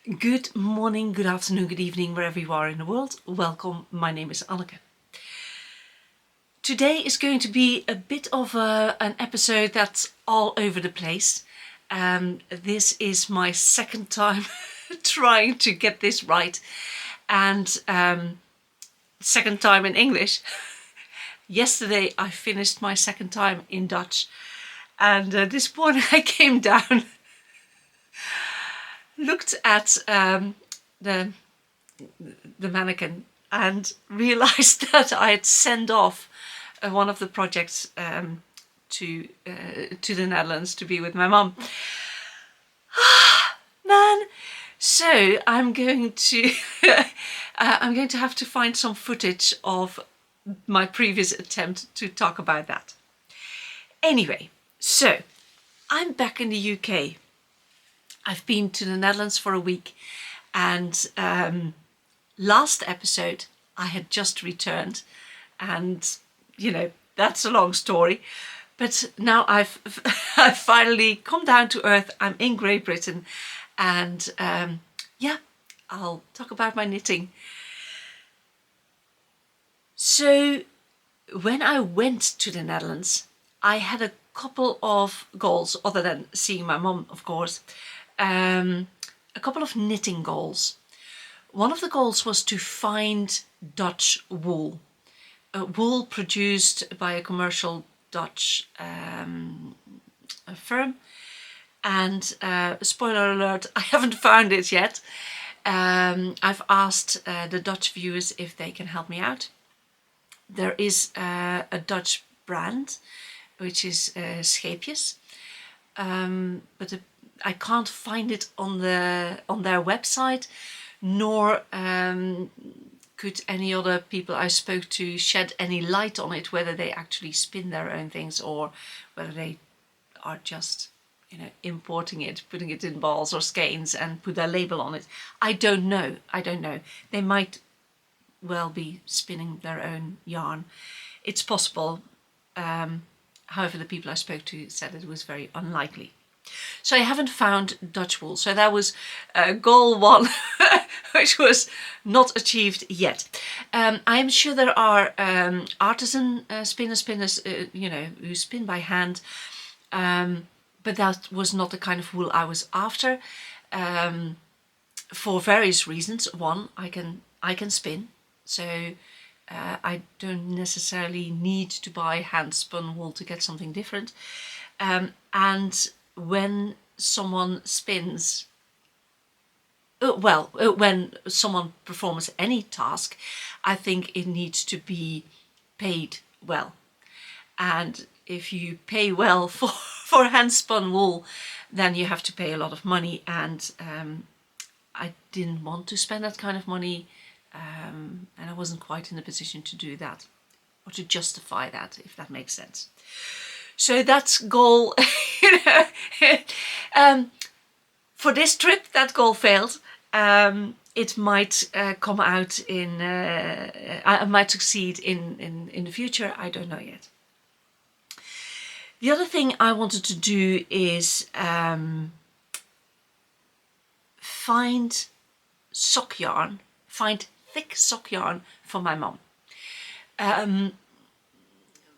Good morning, good afternoon, good evening, wherever you are in the world. Welcome, my name is Anneke. Today is going to be a bit of an episode that's all over the place. This is my second time trying to get this right, and second time in English. Yesterday I finished my second time in Dutch, and this morning I came down, looked at the mannequin and realized that I had sent off one of the projects to the Netherlands to be with my mum. Man, so I'm going to have to find some footage of my previous attempt to talk about that. Anyway, so I'm back in the UK. I've been to the Netherlands for a week, and last episode I had just returned, and that's a long story, but now I've finally come down to earth. I'm in Great Britain, and I'll talk about my knitting. So when I went to the Netherlands, I had a couple of goals, other than seeing my mum, of course. A couple of knitting goals. One of the goals was to find Dutch wool. Wool produced by a commercial Dutch firm. And spoiler alert, I haven't found it yet. I've asked the Dutch viewers if they can help me out. There is a Dutch brand, which is Scheepjes. But I can't find it on their website, nor could any other people I spoke to shed any light on it, whether they actually spin their own things or whether they are just importing it, putting it in balls or skeins and put their label on it. I don't know. They might well be spinning their own yarn. It's possible. However, the people I spoke to said it was very unlikely. So I haven't found Dutch wool. So that was goal one, which was not achieved yet. I'm sure there are artisan spinners, who spin by hand. But that was not the kind of wool I was after, for various reasons. One, I can spin, so I don't necessarily need to buy hand spun wool to get something different. And when someone spins, when someone performs any task, I think it needs to be paid well. And if you pay well for hand spun wool, then you have to pay a lot of money, and I didn't want to spend that kind of money, and I wasn't quite in a position to do that, or to justify that, if that makes sense. So that's goal. For this trip, that goal failed. It might come out in. I might succeed in the future. I don't know yet. The other thing I wanted to do is find sock yarn, find thick sock yarn for my mum.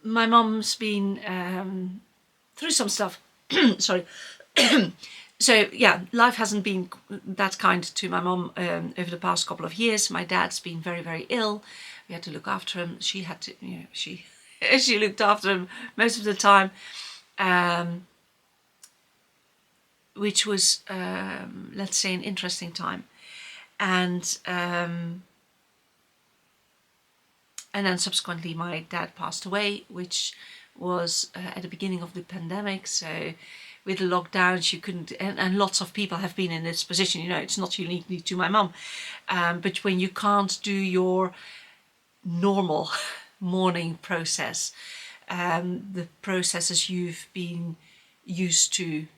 My mum's been through some stuff. Sorry. So yeah, life hasn't been that kind to my mum over the past couple of years. My dad's been very, very ill. We had to look after him. She had to, she looked after him most of the time, which was, let's say, an interesting time. And then subsequently my dad passed away, which was at the beginning of the pandemic. So with the lockdowns, you couldn't, and lots of people have been in this position, it's not uniquely to my mum. But when you can't do your normal mourning process, the processes you've been used to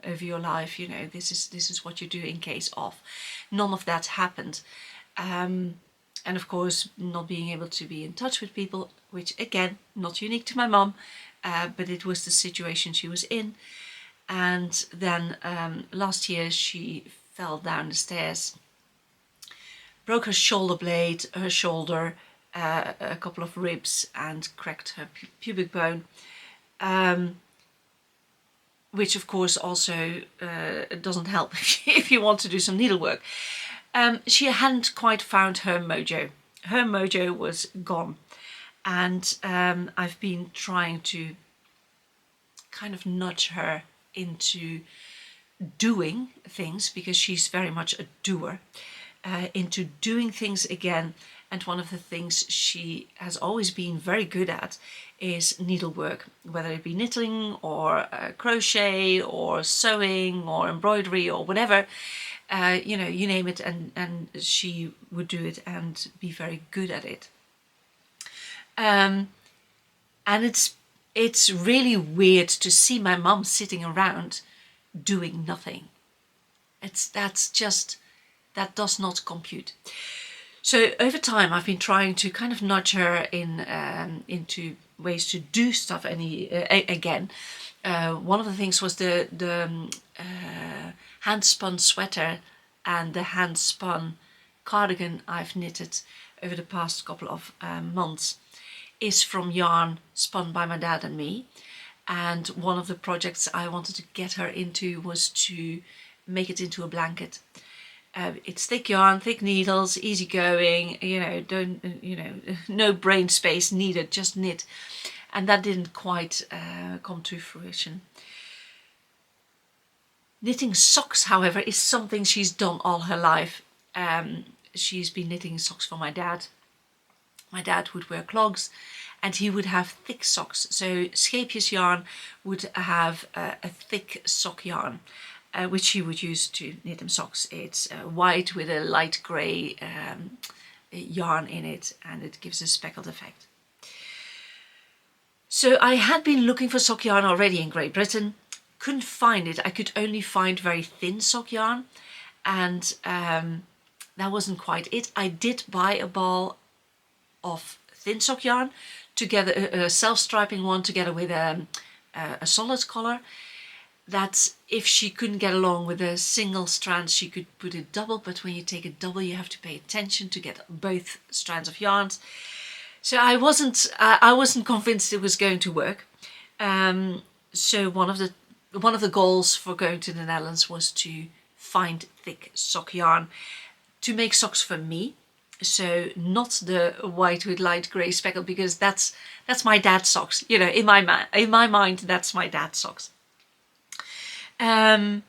over your life, this is what you do in case of. None of that happened. And of course, not being able to be in touch with people, which again, not unique to my mum, but it was the situation she was in. And then last year she fell down the stairs, broke her shoulder blade, her shoulder, a couple of ribs, and cracked her pubic bone, which of course also doesn't help if you want to do some needlework. She hadn't quite found her mojo. Her mojo was gone, and I've been trying to kind of nudge her into doing things, because she's very much a doer, into doing things again. And one of the things she has always been very good at is needlework, whether it be knitting or crochet or sewing or embroidery or whatever, you know, you name it, and she would do it and be very good at it. And it's really weird to see my mum sitting around doing nothing. That does not compute. So over time, I've been trying to kind of nudge her into ways to do stuff again. One of the things was the hand spun sweater and the hand spun cardigan I've knitted over the past couple of months is from yarn spun by my dad and me. And one of the projects I wanted to get her into was to make it into a blanket. It's thick yarn, thick needles, easy going, no brain space needed, just knit. And that didn't quite come to fruition. Knitting socks, however, is something she's done all her life. She's been knitting socks for my dad. My dad would wear clogs and he would have thick socks. So Scheepjes yarn would have a thick sock yarn, which he would use to knit him socks. It's white with a light grey yarn in it, and it gives a speckled effect. So I had been looking for sock yarn already in Great Britain, couldn't find it. I could only find very thin sock yarn, and that wasn't quite it. I did buy a ball of thin sock yarn, together a self-striping one, together with a solid collar, that if she couldn't get along with a single strand, she could put it double. But when you take it double, you have to pay attention to get both strands of yarns. So I wasn't convinced it was going to work. So one of the goals for going to the Netherlands was to find thick sock yarn to make socks for me. So not the white with light grey speckle, because that's my dad's socks. You know, in my mind, that's my dad's socks. But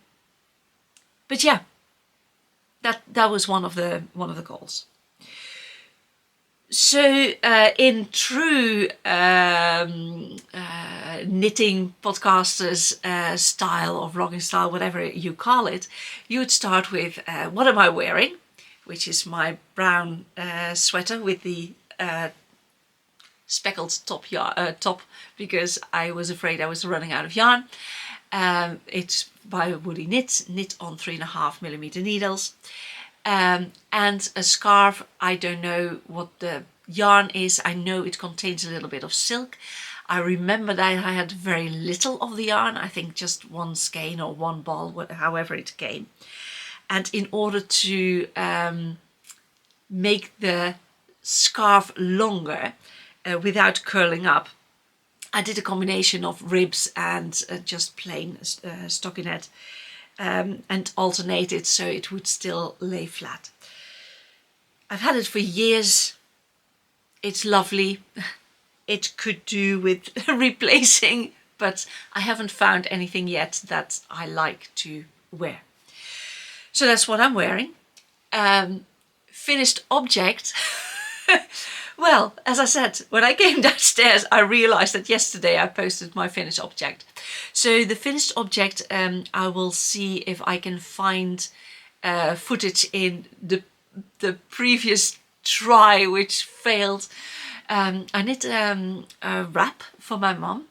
yeah, that was one of the goals. So in true knitting podcasters style or vlogging style, whatever you call it, you would start with what am I wearing, which is my brown sweater with the speckled top, because I was afraid I was running out of yarn. It's by Woody Knit on 3.5mm needles. And a scarf, I don't know what the yarn is. I know it contains a little bit of silk. I remember that I had very little of the yarn, I think just one skein or one ball, however it came. And in order to make the scarf longer without curling up, I did a combination of ribs and just plain stockinette, and alternated so it would still lay flat. I've had it for years. It's lovely. It could do with replacing, but I haven't found anything yet that I like to wear. So that's what I'm wearing. Finished object. Well, as I said, when I came downstairs, I realized that yesterday I posted my finished object. So the finished object, I will see if I can find footage in the previous try, which failed. I knit a wrap for my mum,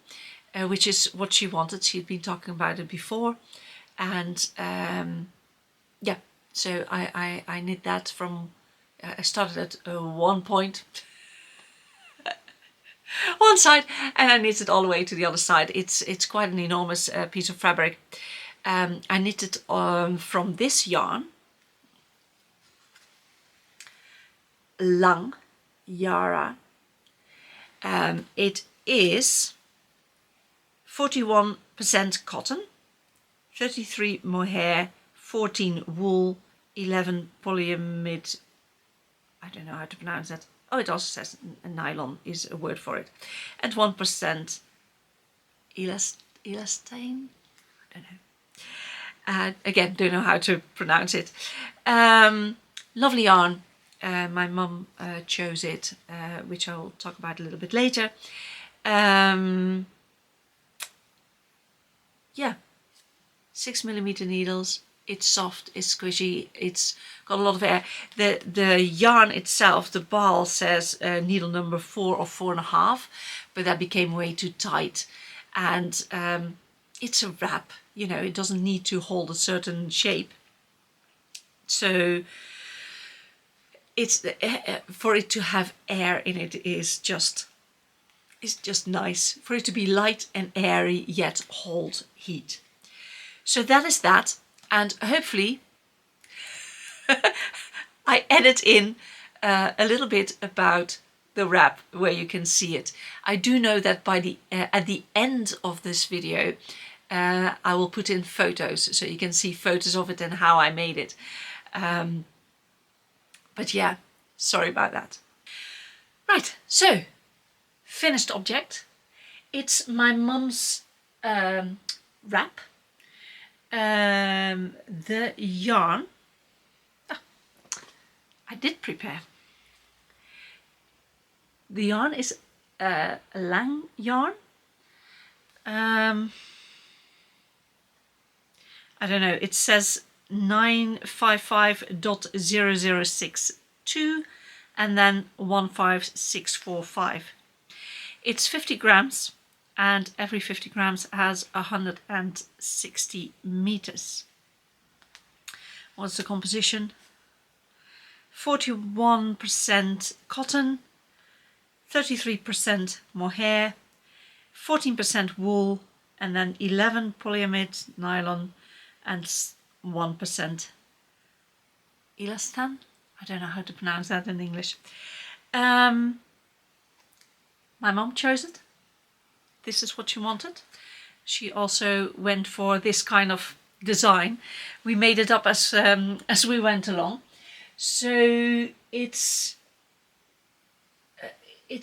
which is what she wanted. She'd been talking about it before. And yeah, so I knit that from, I started at one point, one side, and I knit it all the way to the other side. It's quite an enormous piece of fabric. I knitted from this yarn, Lang Yara. It is 41% cotton, 33 mohair, 14 wool, 11 polyamide. I don't know how to pronounce that. Oh, it also says nylon is a word for it. And 1% elastane. I don't know. Again, don't know how to pronounce it. Lovely yarn. My mum chose it, which I'll talk about a little bit later. Yeah, 6mm needles. It's soft, it's squishy, it's got a lot of air. The yarn itself, the ball says needle number 4 or 4.5, but that became way too tight. And it's a wrap, you know, it doesn't need to hold a certain shape. So it's for it to have air in it is just nice. For it to be light and airy yet hold heat. So that is that. And hopefully I edit in a little bit about the wrap where you can see it. I do know that by the at the end of this video I will put in photos so you can see photos of it and how I made it. But yeah, sorry about that. Right, so finished object. It's my mum's wrap. The yarn, I did prepare. The yarn is Lang yarn. I don't know, it says 955.0062 and then 15645. It's 50 grams. And every 50 grams has 160 meters. What's the composition? 41% cotton, 33% mohair, 14% wool, and then 11 polyamide nylon, and 1% elastan. I don't know how to pronounce that in English. My mom chose it. This is what she wanted. She also went for this kind of design. We made it up as we went along. So it's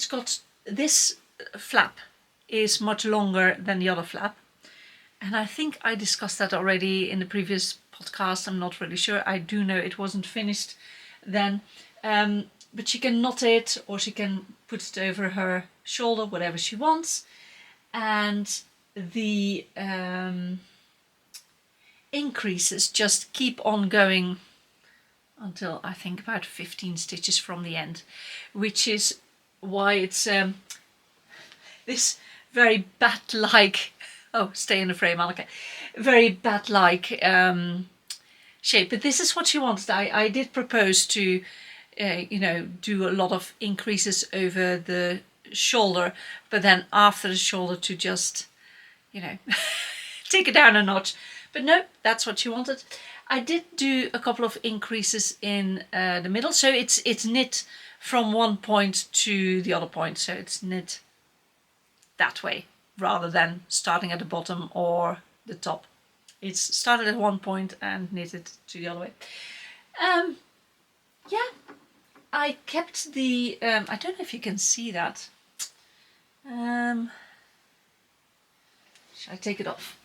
got this flap is much longer than the other flap, and I think I discussed that already in the previous podcast. I'm not really sure. I do know it wasn't finished then, but she can knot it or she can put it over her shoulder, whatever she wants. And the increases just keep on going until I think about 15 stitches from the end, which is why it's this very bat-like, oh, stay in the frame, Anneke, very bat-like shape. But this is what she wanted. I did propose to, you know, do a lot of increases over the shoulder, but then after the shoulder to just, you know, take it down a notch. But no, that's what she wanted. I did do a couple of increases in the middle, so it's knit from one point to the other point, so it's knit that way rather than starting at the bottom or the top. It's started at one point and knitted to the other way. Yeah, I kept the I don't know if you can see that. Should I take it off?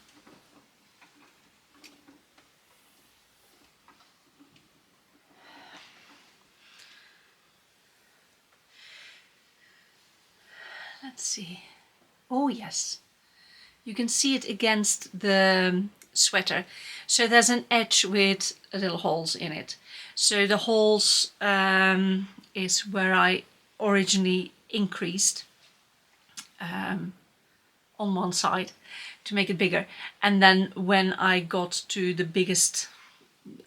Let's see. Oh yes, you can see it against the sweater. So there's an edge with little holes in it. So the holes is where I originally increased on one side to make it bigger, and then when I got to the biggest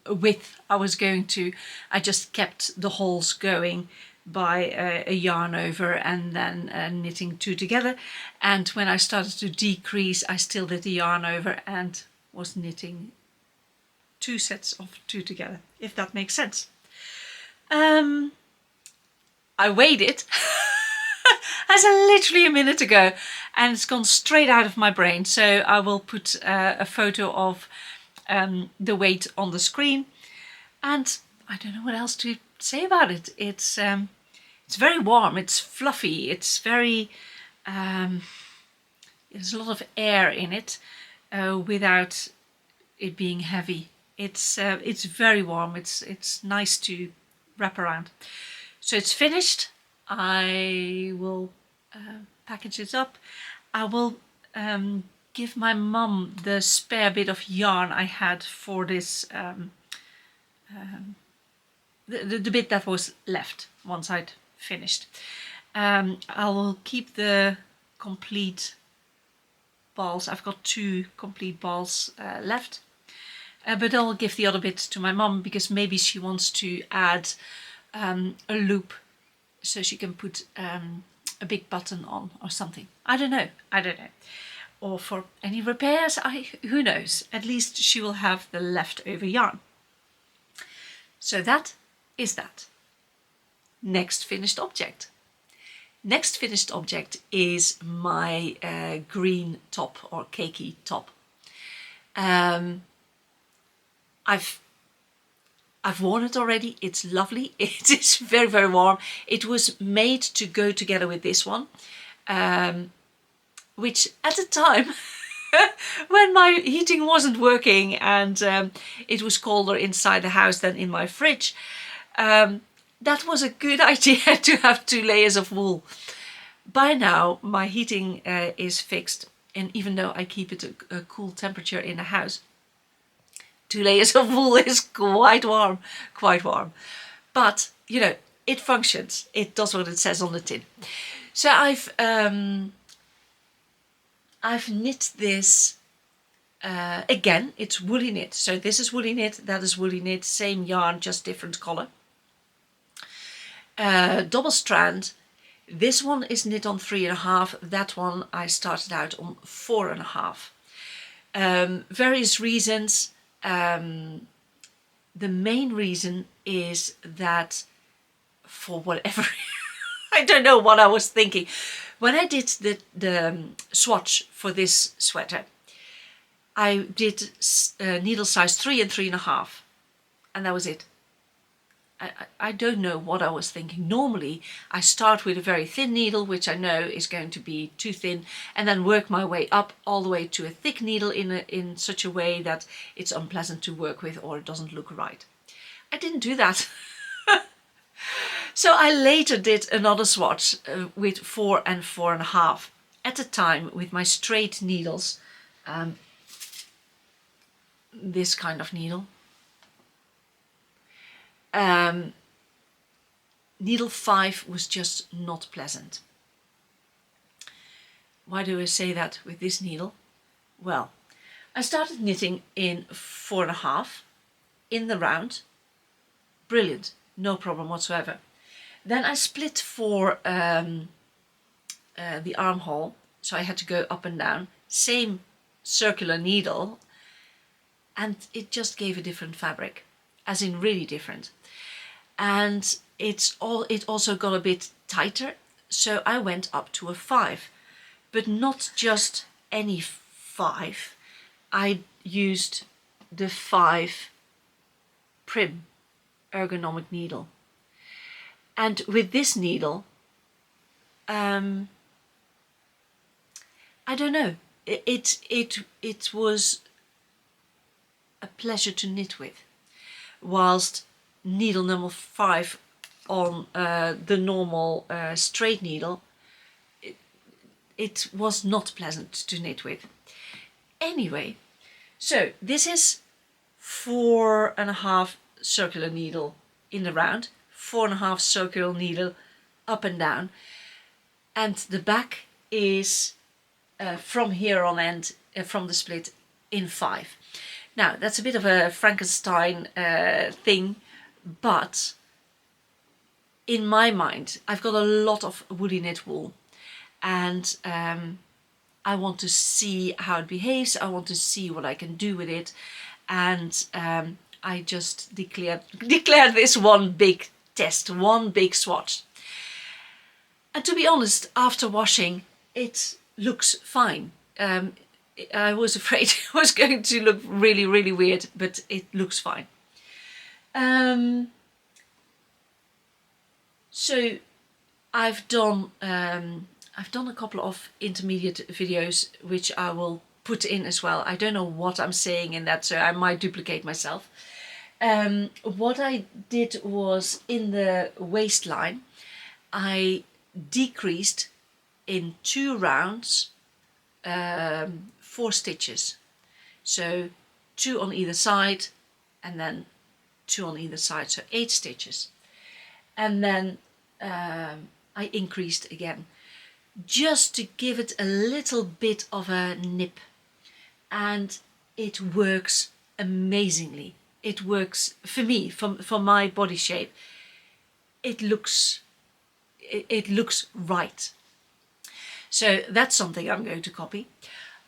width I was going to, I just kept the holes going by a yarn over and then knitting two together. And when I started to decrease, I still did the yarn over and was knitting 2 sets of 2 together, if that makes sense. I weighed it as literally a minute ago, and it's gone straight out of my brain. So I will put a photo of the weight on the screen, and I don't know what else to say about it. It's very warm, it's fluffy, it's very there's a lot of air in it without it being heavy. It's very warm. It's nice to wrap around. So it's finished. I will package it up. I will give my mum the spare bit of yarn I had for this, the bit that was left once I'd finished. I will keep the complete balls. I've got 2 complete balls left, but I'll give the other bit to my mum because maybe she wants to add a loop so she can put a big button on or something. I don't know. Or for any repairs, who knows. At least she will have the leftover yarn. So that is that. Next finished object. Next finished object is my green top or cakey top. I've worn it already. It's lovely. It is very, very warm. It was made to go together with this one, which at the time when my heating wasn't working and it was colder inside the house than in my fridge, that was a good idea to have 2 layers of wool. By now my heating is fixed, and even though I keep it a cool temperature in the house, 2 layers of wool is quite warm. But, you know, it functions. It does what it says on the tin. So I've knit this, again, it's woolly knit. So this is woolly knit, that is woolly knit, same yarn, just different color. Double strand. This one is knit on 3.5. That one I started out on 4.5. Various reasons. The main reason is that for whatever, I don't know what I was thinking. When I did the swatch for this sweater, I did needle size 3 and 3.5, and that was it. I don't know what I was thinking. Normally I start with a very thin needle, which I know is going to be too thin, and then work my way up all the way to a thick needle in such a way that it's unpleasant to work with or it doesn't look right. I didn't do that. So I later did another swatch with 4 and 4.5. At the time, with my straight needles, this kind of needle, needle 5 was just not pleasant. Why do I say that with this needle? Well, I started knitting in 4.5 in the round. Brilliant, no problem whatsoever. Then I split for the armhole, so I had to go up and down. Same circular needle, and it just gave a different fabric, as in really different. And it also got a bit tighter, so I went up to a 5, but not just any 5. I used the 5 Prim ergonomic needle, and with this needle, I don't know, it was a pleasure to knit with, whilst needle number 5 on the normal straight needle, it was not pleasant to knit with. Anyway, so this is 4.5 circular needle in the round, 4.5 circular needle up and down, and the back is from here on end, from the split, in 5. Now that's a bit of a Frankenstein thing, but in my mind I've got a lot of woolly knit wool, and I want to see how it behaves. I want to see what I can do with it. And I just declared this one big test, one big swatch. And to be honest, after washing, it looks fine. I was afraid it was going to look really, really weird, but it looks fine. So I've done a couple of intermediate videos which I will put in as well. I don't know what I'm saying in that, so I might duplicate myself. What I did was, in the waistline, I decreased in 2 rounds 4 stitches. So 2 on either side and then 2 on either side, so 8 stitches. And then I increased again, just to give it a little bit of a nip. And it works amazingly. It works for me, for my body shape. It looks right. So that's something I'm going to copy.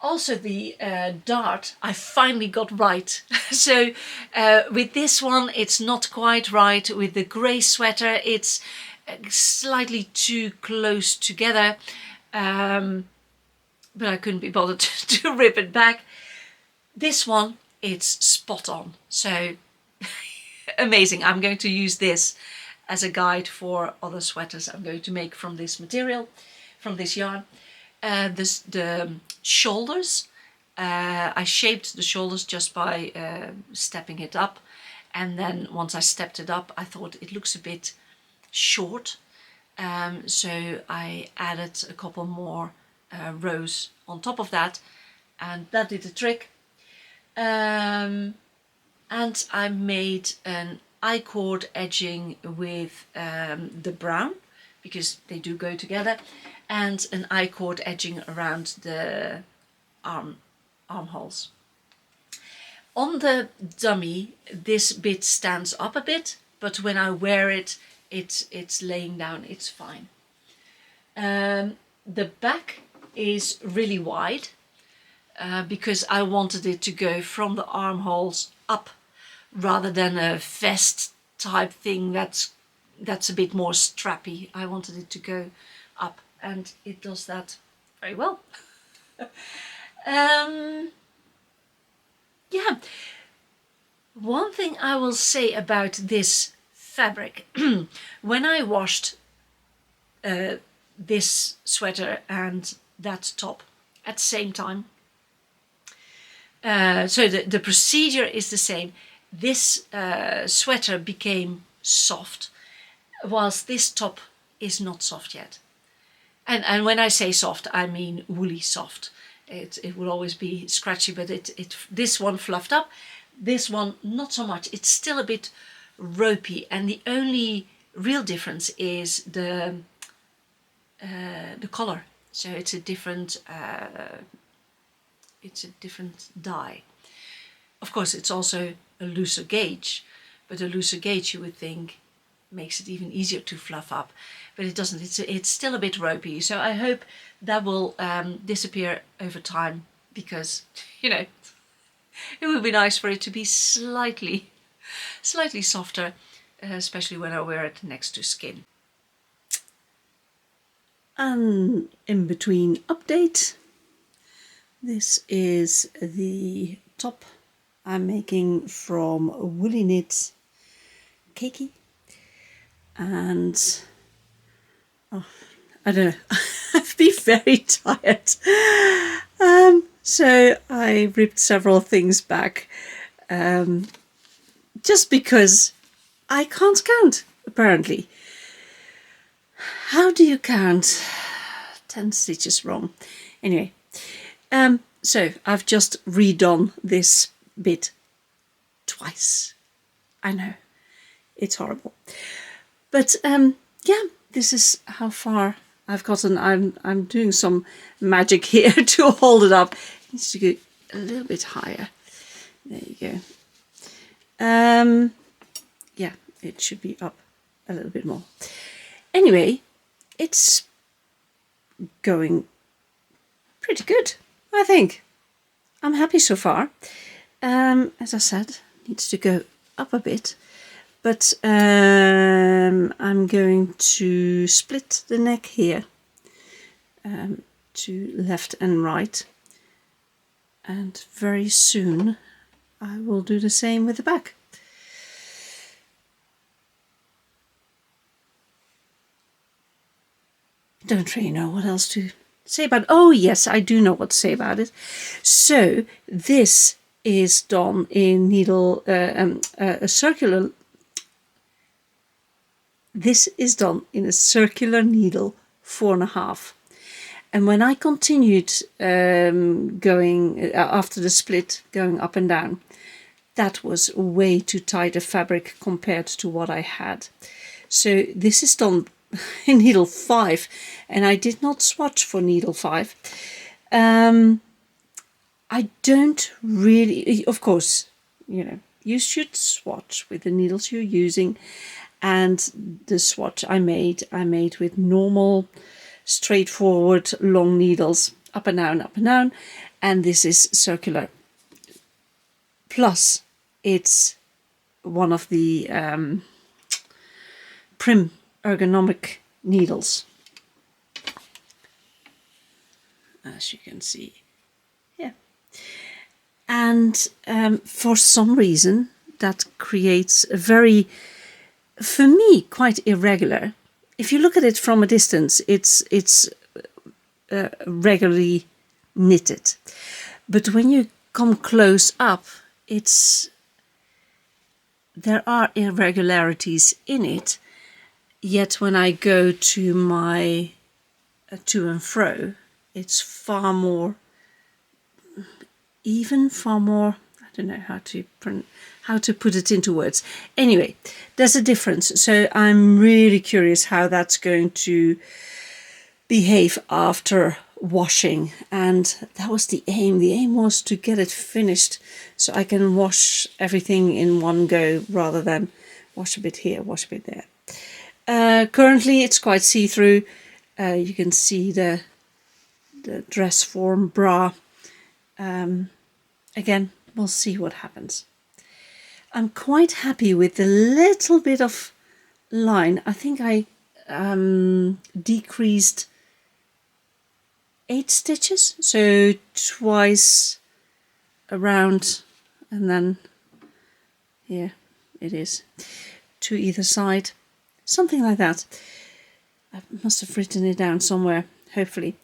Also the dart, I finally got right. So with this one, it's not quite right. With the grey sweater, it's slightly too close together. But I couldn't be bothered to rip it back. This one, it's spot on. So amazing. I'm going to use this as a guide for other sweaters I'm going to make from this material, from this yarn. The shoulders, I shaped the shoulders just by stepping it up, and then once I stepped it up, I thought it looks a bit short, so I added a couple more rows on top of that, and that did the trick. And I made an I-cord edging with the brown, because they do go together, and an I-cord edging around the armholes. On the dummy, this bit stands up a bit, but when I wear it, it's laying down, it's fine. The back is really wide, because I wanted it to go from the armholes up, rather than a vest type thing that's a bit more strappy. I wanted it to go up, and it does that very well. Yeah, one thing I will say about this fabric, when I washed this sweater and that top at the same time, so the procedure is the same. This sweater became soft, whilst this top is not soft yet. And when I say soft, I mean woolly soft. It will always be scratchy, but this one fluffed up. This one not so much. It's still a bit ropey, and the only real difference is the color. So it's a different dye. Of course, it's also a looser gauge, but a looser gauge, you would think, makes it even easier to fluff up, but it doesn't. It's still a bit ropey, so I hope that will disappear over time, because, you know, it would be nice for it to be slightly softer, especially when I wear it next to skin. And in between update, this is the top I'm making from Woolly Knit Cakey, and I don't know, I've been very tired, so I ripped several things back, just because I can't count, apparently. How do you count 10 stitches wrong? Anyway, so I've just redone this bit twice. I know, it's horrible, but yeah, this is how far I've gotten. I'm doing some magic here to hold it up. It needs to go a little bit higher. There you go. Yeah, it should be up a little bit more. Anyway, it's going pretty good, I think. I'm happy so far. As I said, needs to go up a bit, but I'm going to split the neck here to left and right, and very soon I will do the same with the back. Don't really know what else to say about it. Oh yes, I do know what to say about it. So this is done in needle a circular. This is done in a circular needle 4.5. And when I continued going after the split, going up and down, that was way too tight a fabric compared to what I had. So this is done in needle 5, and I did not swatch for needle 5. I don't really, of course, you know, you should swatch with the needles you're using, and the swatch I made with normal, straightforward long needles, up and down, and this is circular. Plus, it's one of the Prim ergonomic needles, as you can see. Yeah, and for some reason that creates a very, for me, quite irregular. If you look at it from a distance, it's regularly knitted, but when you come close up, there are irregularities in it. Yet when I go to my to and fro, it's far more even, far more. I don't know how to put it into words. Anyway, there's a difference. So I'm really curious how that's going to behave after washing, and that was the aim. The aim was to get it finished so I can wash everything in one go rather than wash a bit here, wash a bit there. Currently it's quite see-through. You can see the dress form bra. Again, we'll see what happens. I'm quite happy with the little bit of line. I think I decreased 8 stitches, so twice around, and then here it is, to either side, something like that. I must have written it down somewhere, hopefully.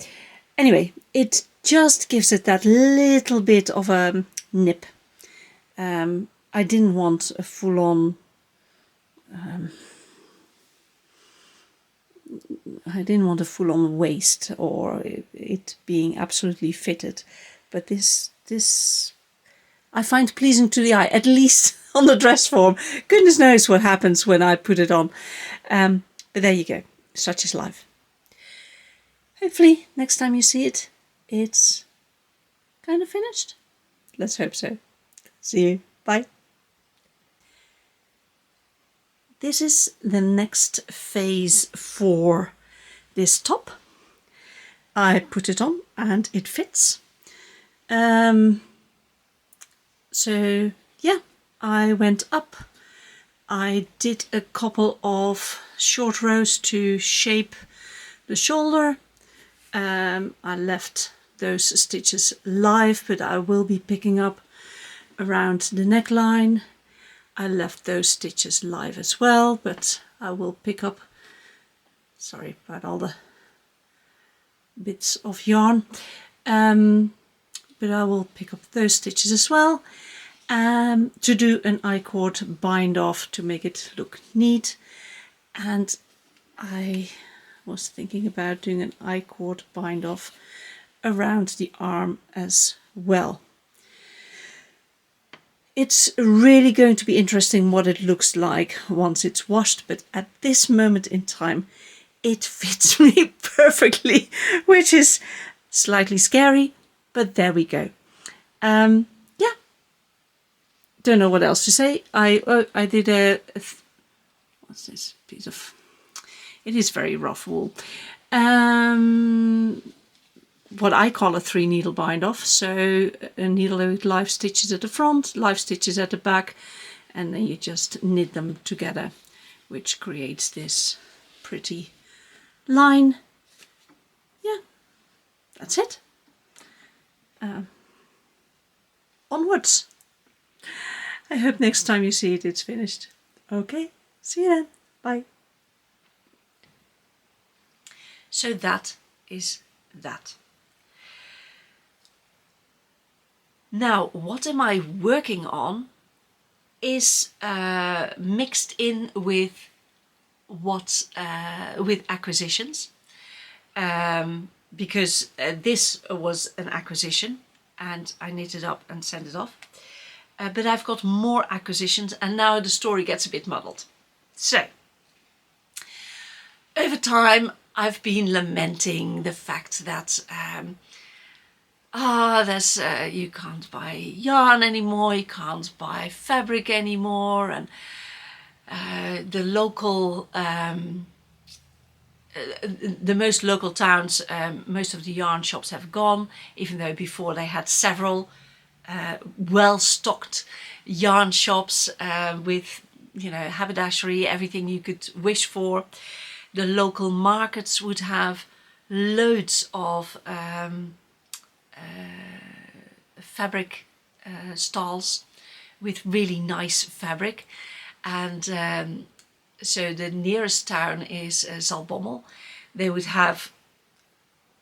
Anyway, it just gives it that little bit of a nip. I didn't want a full-on waist or it being absolutely fitted, but this I find pleasing to the eye, at least on the dress form. Goodness knows what happens when I put it on, but there you go. Such is life. Hopefully next time you see it, it's kind of finished. Let's hope so. See you. Bye. This is the next phase for this top. I put it on and it fits. So yeah, I went up. I did a couple of short rows to shape the shoulder. I left those stitches live, but I will be picking up around the neckline. I left those stitches live as well, but I will pick up, sorry about all the bits of yarn, but I will pick up those stitches as well, to do an I-cord bind off to make it look neat. And I was thinking about doing an I-cord bind off around the arm as well. It's really going to be interesting what it looks like once it's washed, but at this moment in time it fits me perfectly, which is slightly scary, but there we go. Yeah, don't know what else to say. I did what's this piece of, it is very rough wool. what I call a 3 needle bind off. So a needle with live stitches at the front, live stitches at the back, and then you just knit them together, which creates this pretty line. Yeah, that's it. Onwards. I hope next time you see it, it's finished. Okay, see you then. Bye. So that is that. Now, what am I working on is mixed in with with acquisitions, because this was an acquisition and I knitted up and sent it off. But I've got more acquisitions and now the story gets a bit muddled. So, over time I've been lamenting the fact that you can't buy yarn anymore, you can't buy fabric anymore, and the local, the most local towns, most of the yarn shops have gone, even though before they had several well-stocked yarn shops with, you know, haberdashery, everything you could wish for. The local markets would have loads of fabric stalls with really nice fabric, and so the nearest town is Zaltbommel. They would have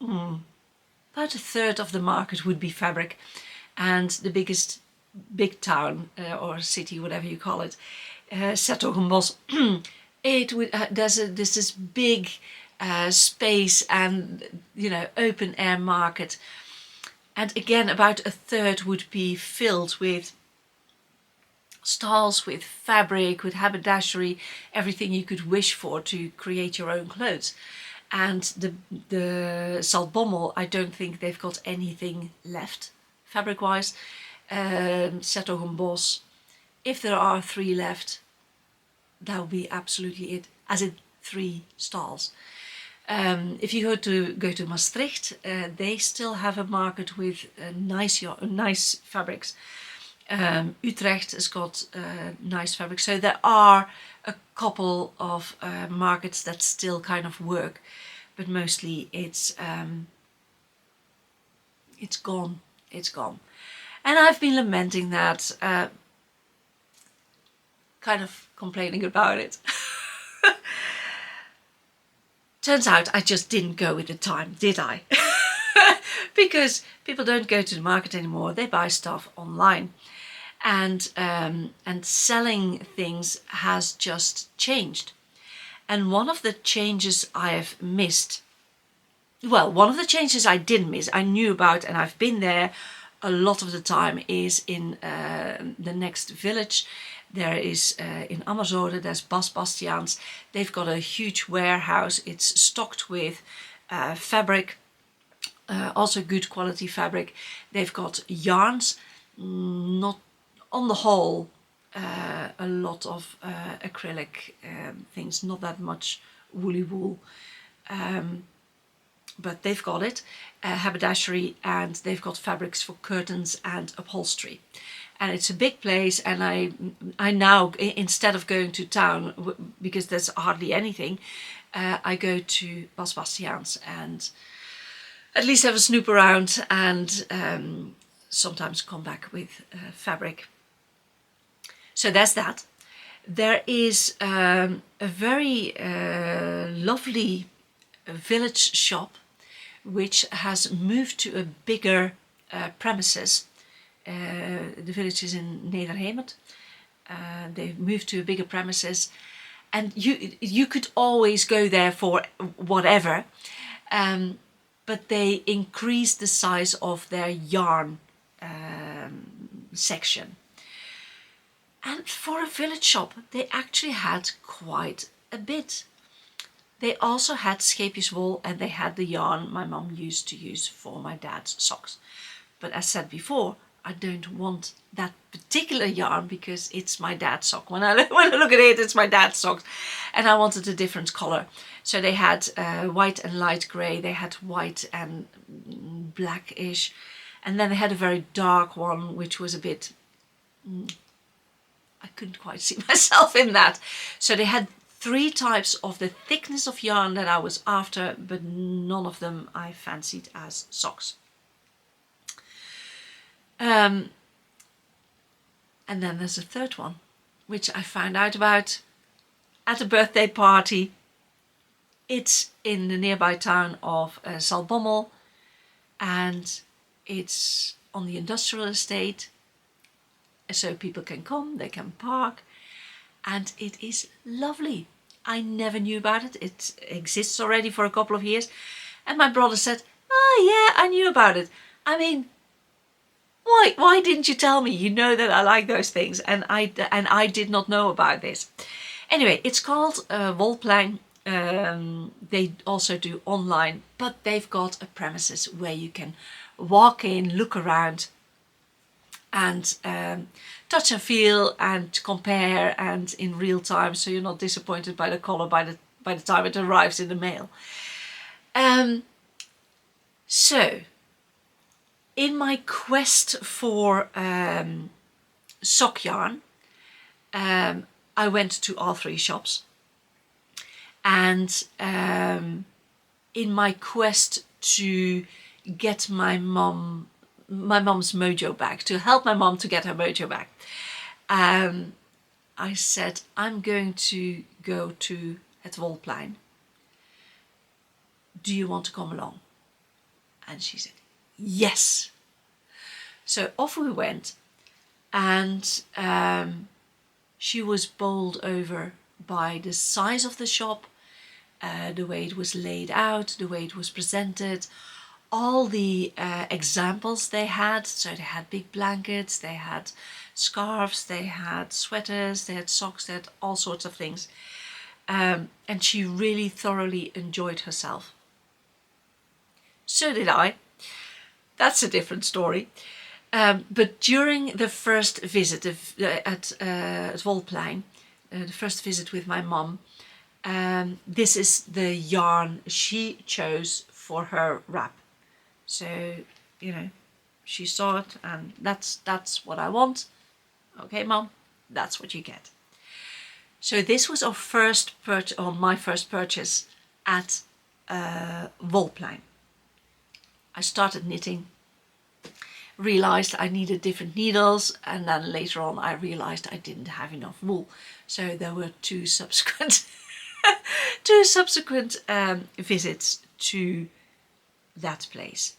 about a third of the market would be fabric, and the big town or city, whatever you call it, Sertogenbosch, it would there's this big space and, you know, open air market, and again about a third would be filled with stalls with fabric, with haberdashery, everything you could wish for to create your own clothes. And the Zaltbommel, I don't think they've got anything left fabric wise. Sertogenbosch, if there are 3 left, that would be absolutely it, as in 3 stalls. If you go to Maastricht, they still have a market with nice fabrics. Utrecht has got nice fabric, so there are a couple of markets that still kind of work, but mostly it's gone. It's gone, and I've been lamenting that, kind of complaining about it. Turns out I just didn't go with the time, did I? Because people don't go to the market anymore, they buy stuff online. And selling things has just changed. And one of the changes I have missed, well, one of the changes I didn't miss, I knew about and I've been there a lot of the time, is in the next village. There is in Amazone, there's Bas Bastiaans. They've got a huge warehouse. It's stocked with fabric, also good quality fabric. They've got yarns, not on the whole a lot of acrylic things, not that much woolly wool, but they've got it, haberdashery, and they've got fabrics for curtains and upholstery. And it's a big place, and I now, instead of going to town, because there's hardly anything, I go to Bas Bastiaans and at least have a snoop around, and sometimes come back with fabric. So there's that. There is a very lovely village shop which has moved to a bigger premises. The village is in Nederhemert. They've moved to a bigger premises, and you could always go there for whatever, but they increased the size of their yarn section. And for a village shop, they actually had quite a bit. They also had skeepjes wool, and they had the yarn my mum used to use for my dad's socks. But as said before, I don't want that particular yarn because it's my dad's sock. When I look at it, it's my dad's socks, and I wanted a different color. So they had white and light grey. They had white and blackish. And then they had a very dark one, which was a bit, I couldn't quite see myself in that. So they had 3 types of the thickness of yarn that I was after, but none of them I fancied as socks. And then there's a third one, which I found out about at a birthday party. It's in the nearby town of Zaltbommel, and it's on the industrial estate, so people can come, they can park, and it is lovely. I never knew about it. It exists already for a couple of years, and my brother said, "Oh yeah, I knew about it." I mean, why didn't you tell me? You know that I like those things, and I did not know about this. Anyway, it's called Wolplein. They also do online, but they've got a premises where you can walk in, look around, and touch and feel and compare, and in real time, so you're not disappointed by the color by the time it arrives in the mail. So in my quest for sock yarn, I went to all 3 shops, and in my quest to get my mom's mojo back, to help my mom to get her mojo back, I said, I'm going to go to het Wolplein. Do you want to come along? And she said, yes. So off we went, and she was bowled over by the size of the shop, the way it was laid out, the way it was presented, all the examples they had. So they had big blankets, they had scarves, they had sweaters, they had socks, they had all sorts of things. And she really thoroughly enjoyed herself. So did I. That's a different story. But during the first visit at Wolplein, the first visit with my mom, this is the yarn she chose for her wrap. So, you know, she saw it, and that's what I want. Okay, Mom, that's what you get. So this was my first purchase at Wolplein. I started knitting, realized I needed different needles, and then later on I realized I didn't have enough wool. So there were 2 subsequent visits to that place.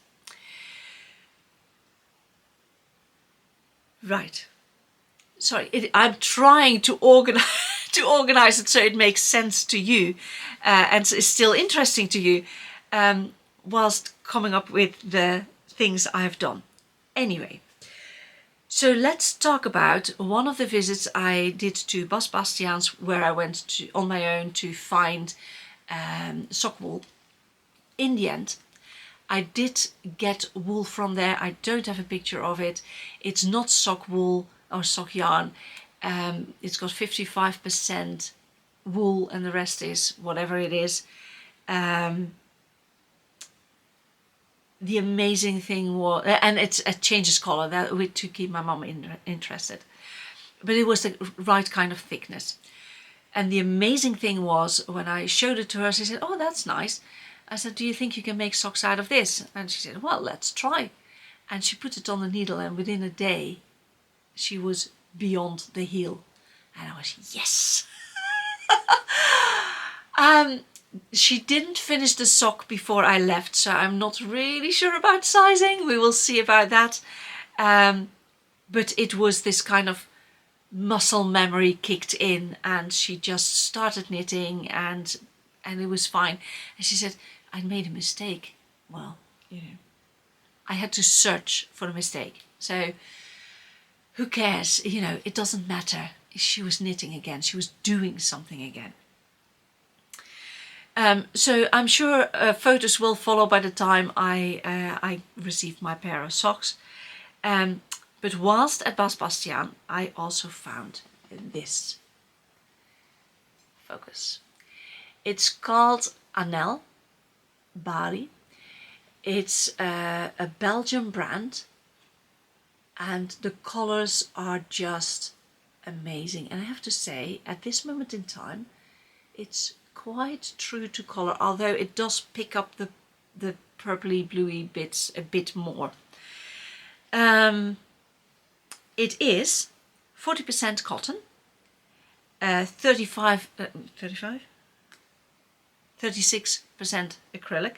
Right. Sorry, I'm trying to organize it so it makes sense to you, and is still interesting to you, whilst coming up with the things I've done. Anyway, so let's talk about one of the visits I did to Bas Bastiaans, where I went to on my own to find sock wool. In the end, I did get wool from there. I don't have a picture of it. It's not sock wool or sock yarn. It's got 55% wool, and the rest is whatever it is. The amazing thing was, and it changes color to keep my mom interested, but it was the right kind of thickness. And the amazing thing was, when I showed it to her, she said, "Oh, that's nice." I said, "Do you think you can make socks out of this?" And she said, "Well, let's try." And she put it on the needle, and within a day she was beyond the heel, and I was, yes. She didn't finish the sock before I left, so I'm not really sure about sizing. We will see about that. But it was this kind of muscle memory kicked in, and she just started knitting, and it was fine. And she said, "I made a mistake." Well, you know, I had to search for the mistake. So who cares? You know, it doesn't matter. She was knitting again. She was doing something again. So I'm sure photos will follow by the time I received my pair of socks. But whilst at Bas Bastiaans, I also found this. Focus. It's called Anel Bari. It's a Belgian brand, and the colors are just amazing. And I have to say, at this moment in time, it's quite true to color, although it does pick up the purpley bluey bits a bit more. It is 40% cotton, 36% acrylic,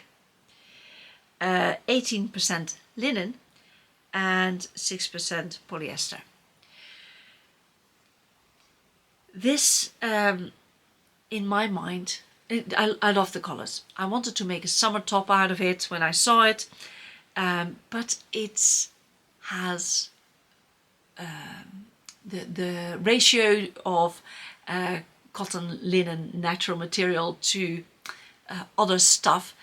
18% linen, and 6% polyester. This, in my mind, I love the colors. I wanted to make a summer top out of it when I saw it, but it has the ratio of cotton, linen, natural material to other stuff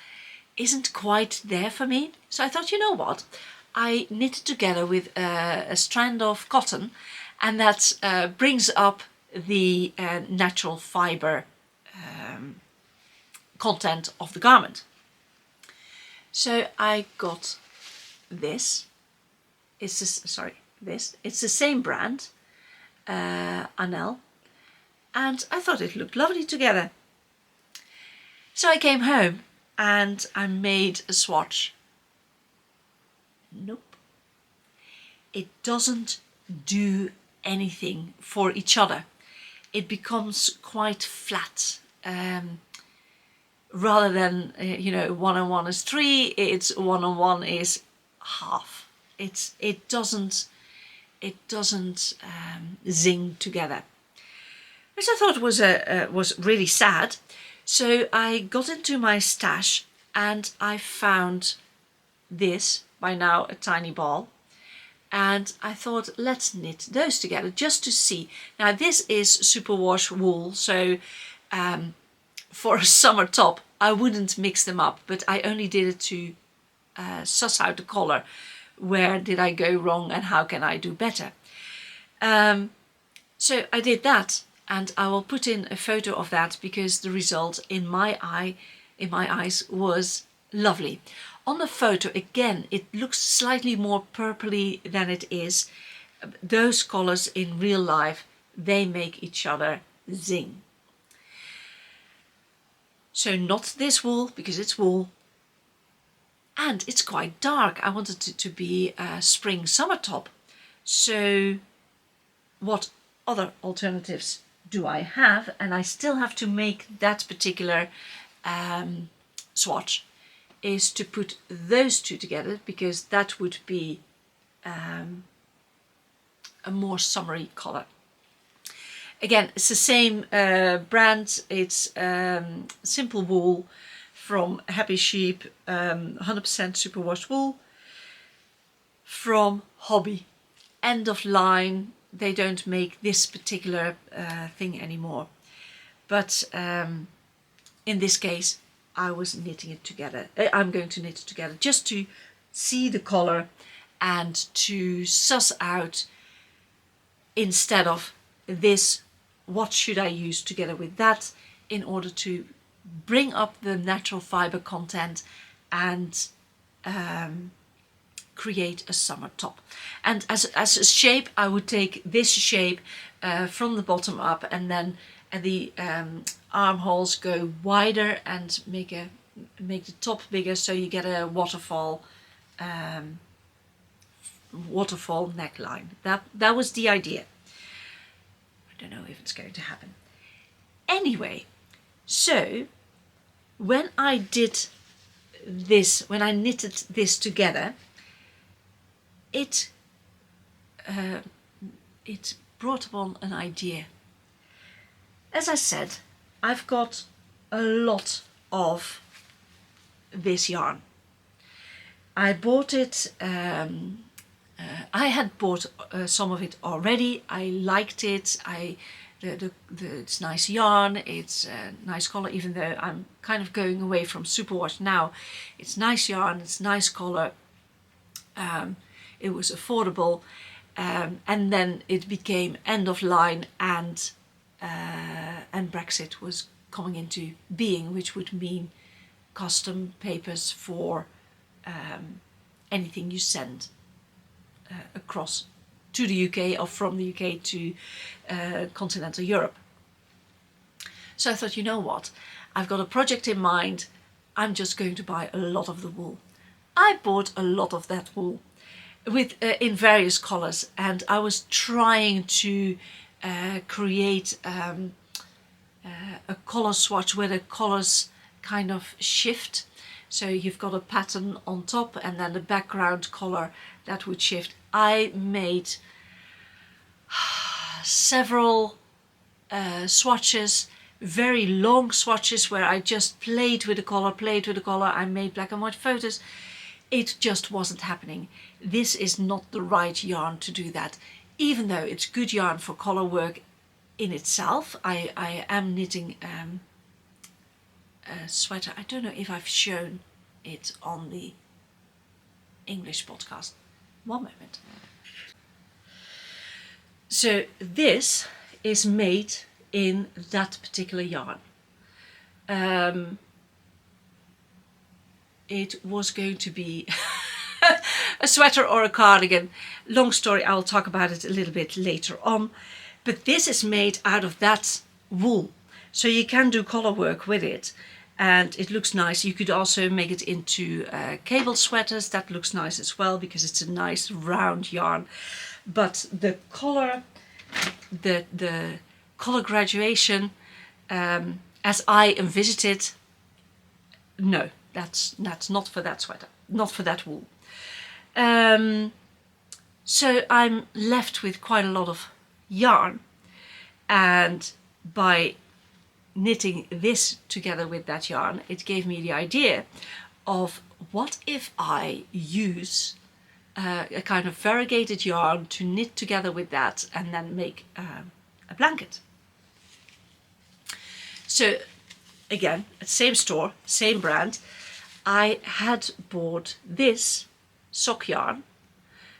isn't quite there for me. So I thought, you know what, I knit it together with a strand of cotton, and that brings up the natural fiber content of the garment. So I got this. It's the same brand, Anel, and I thought it looked lovely together. So I came home and I made a swatch. Nope. It doesn't do anything for each other. It becomes quite flat. Rather than, 1 and 1 is 3, it's 1 and 1 is half. It doesn't zing together, which I thought was really sad. So I got into my stash and I found this, by now a tiny ball, and I thought, let's knit those together just to see. Now this is superwash wool, so for a summer top I wouldn't mix them up, but I only did it to suss out the color. Where did I go wrong and how can I do better? So I did that, and I will put in a photo of that because the result in my eyes was lovely. On the photo, again, it looks slightly more purpley than it is. Those colors in real life, they make each other zing. So not this wool, because it's wool. And it's quite dark. I wanted it to be a spring summer top. So what other alternatives do I have? And I still have to make that particular swatch, is to put those two together, because that would be a more summery color. Again, it's the same brand. It's simple wool from Happy Sheep, 100% superwash wool from Hobby. End of line. They don't make this particular thing anymore. But in this case, I was knitting it together. I'm going to knit it together just to see the color and to suss out, instead of this, what should I use together with that in order to bring up the natural fiber content and create a summer top. And as a shape, I would take this shape from the bottom up, and then the armholes go wider and make the top bigger, so you get a waterfall neckline. That was the idea. I don't know if it's going to happen. Anyway, so when I did this, when I knitted this together, it brought upon an idea. As I said, I've got a lot of this yarn. I bought it, I had bought some of it already. I liked it. It's nice yarn, it's a nice color, even though I'm kind of going away from superwash now. It's nice yarn, it's nice color. It was affordable, and then it became end of line, and Brexit was coming into being, which would mean custom papers for anything you send across to the UK or from the UK to continental Europe. So I thought, you know what, I've got a project in mind, I'm just going to buy a lot of the wool. I bought a lot of that wool with in various colors, and I was trying to create a color swatch where the colors kind of shift. So you've got a pattern on top and then the background color that would shift. I made several swatches, very long swatches where I just played with the color, I made black and white photos. It just wasn't happening. This is not the right yarn to do that. Even though it's good yarn for color work in itself, I am knitting a sweater. I don't know if I've shown it on the English podcast. One moment. So this is made in that particular yarn. It was going to be a sweater or a cardigan. Long story, I'll talk about it a little bit later on. But this is made out of that wool. So you can do color work with it. And it looks nice. You could also make it into cable sweaters. That looks nice as well because it's a nice round yarn. But the color, the color graduation, as I envisaged it, no, that's not for that sweater, not for that wool. So I'm left with quite a lot of yarn, and by knitting this together with that yarn, it gave me the idea of what if I use a kind of variegated yarn to knit together with that and then make a blanket. So again, at the same store, same brand, I had bought this sock yarn,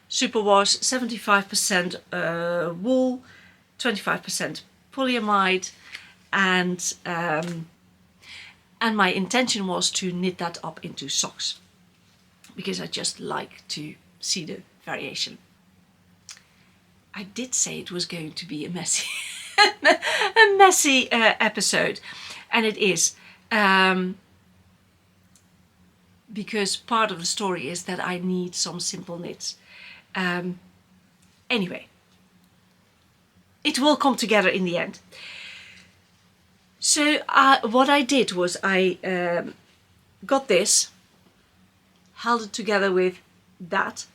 superwash, 75% wool, 25% polyamide, and my intention was to knit that up into socks because I just like to see the variation. I did say it was going to be a messy a messy episode, and it is, because part of the story is that I need some simple knits. Anyway, it will come together in the end. So what I did was I got this, held it together with that,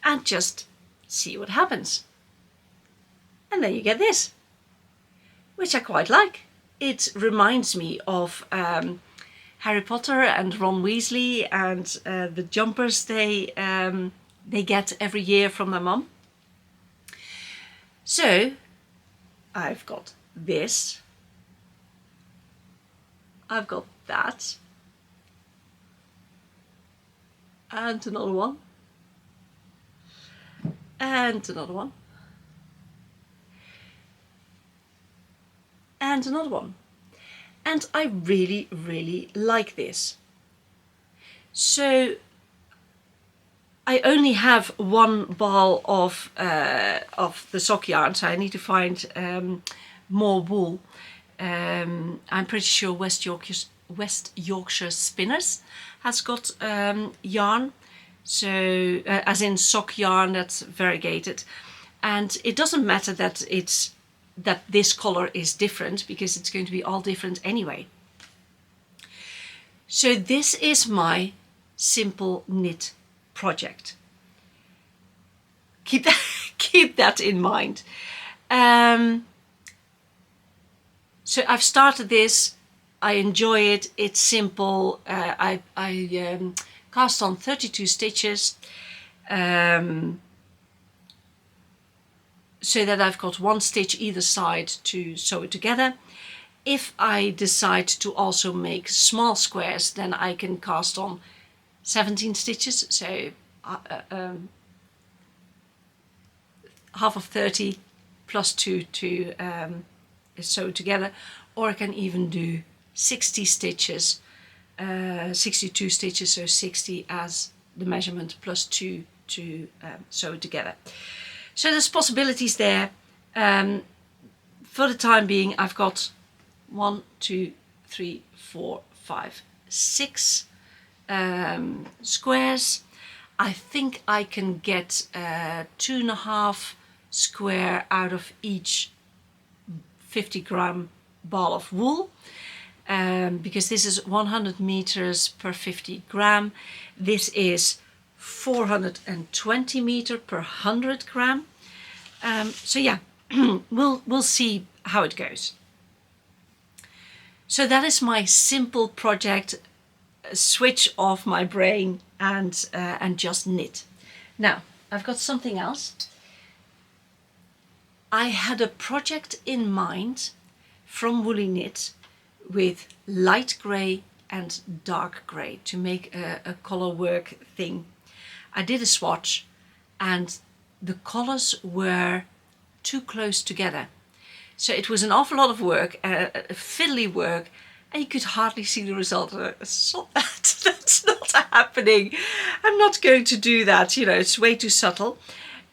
and just see what happens. And then you get this, which I quite like. It reminds me of Harry Potter and Ron Weasley and the jumpers they get every year from their mum. So I've got this. I've got that. And another one. And another one. And another one. And I really, really like this. So I only have one ball of the sock yarn, so I need to find more wool. I'm pretty sure West Yorkshire Spinners has got yarn, so as in sock yarn that's variegated, and it doesn't matter that this color is different because it's going to be all different anyway. So this is my simple knit project. Keep that in mind. So I've started this. I enjoy it. It's simple. I cast on 32 stitches, so that I've got one stitch either side to sew it together. If I decide to also make small squares, then I can cast on 17 stitches, so half of 30 plus 2 to sew together, or I can even do 60 stitches 62 stitches, so 60 as the measurement plus 2 to sew it together. So there's possibilities there. For the time being, I've got 1, 2, 3, 4, 5, 6 squares. I think I can get 2.5 square out of each 50-gram ball of wool, because this is 100 meters per 50 gram. This is 420 meter per 100 gram. So yeah, we'll see how it goes. So that is my simple project. Switch off my brain and just knit. Now I've got something else. I had a project in mind from Woolly Knit with light grey and dark grey to make a color work thing. I did a swatch and the colors were too close together. So it was an awful lot of work, fiddly work, and you could hardly see the result. That's not happening. I'm not going to do that, you know, it's way too subtle.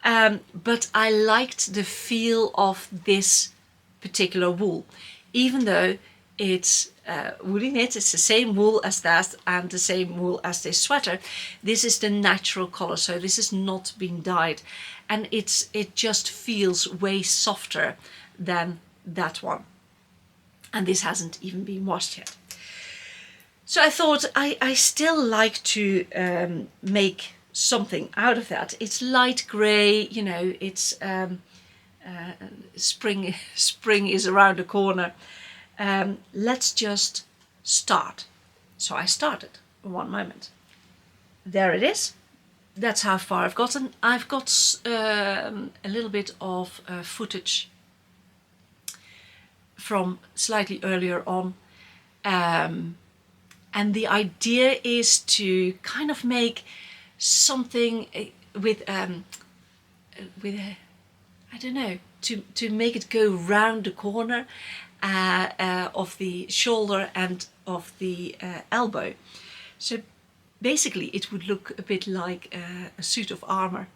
But I liked the feel of this particular wool, even though it's Woolly Knit, it's the same wool as that and the same wool as this sweater. This is the natural color, so this has not been dyed, and it just feels way softer than that one. And this hasn't even been washed yet. So I thought I still like to make something out of that. It's light grey, you know, it's spring is around the corner. Let's just start. So I started. One moment. There it is. That's how far I've gotten. I've got a little bit of footage from slightly earlier on, and the idea is to kind of make something with I don't know, to make it go round the corner of the shoulder and of the elbow. So basically it would look a bit like a suit of armor,